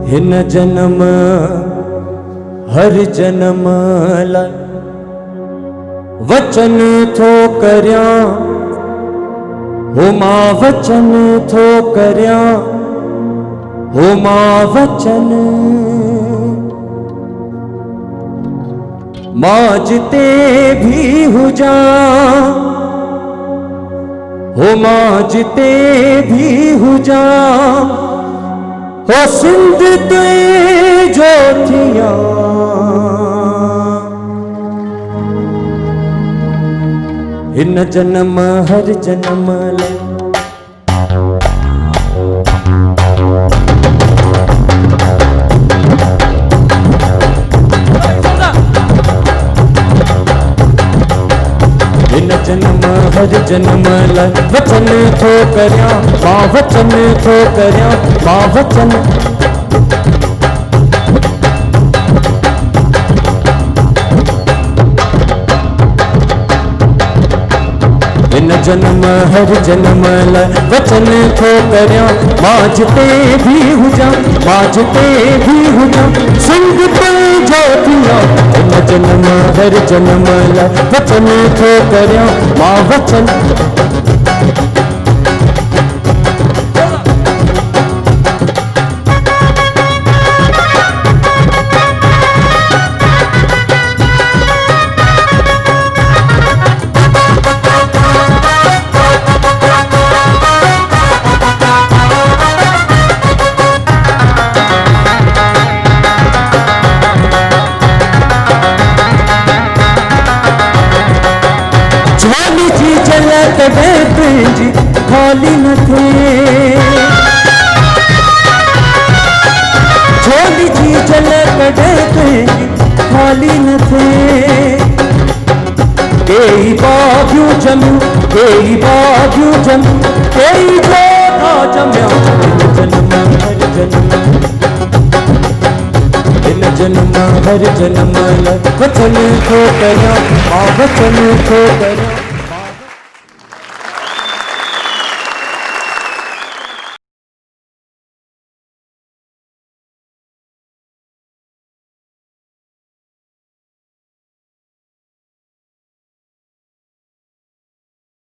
हिन जन्म हर जन्म लाइ वचन थो करियां, हो मां वचन थो करियां, हो मां वचन। मां जिते भी हुजां, हो मां जिते भी हुजां, हो सिंध ते जो थियां। हिन जन्म हर जन्म लाइ हिन जन्म हर जन्म लाइ वचन थो करियां, मां वचन थो करियां, मां वचन। हिन जन्म हर जन्म लाइ वचन थो करियां, मां जिते भी हुजां, मां जिते भी हुजां, सिंध ते जो थियां। हिन जन्म हर जन्म लाइ वचन थो करियां, मां वचन। झोली जी झलक तुंहिंजी ख़ाली न थिए, झोली जी झलक तुंहिंजी ख़ाली न थिए। केई बाबियूं जमियूं, केई बाबियूं जमियूं, केई जोधा जमिया। हिन जन्म हर जन्म, हिन जन्म हर जन्म लाइ वचन थो करियां, मां वचन थो करियां।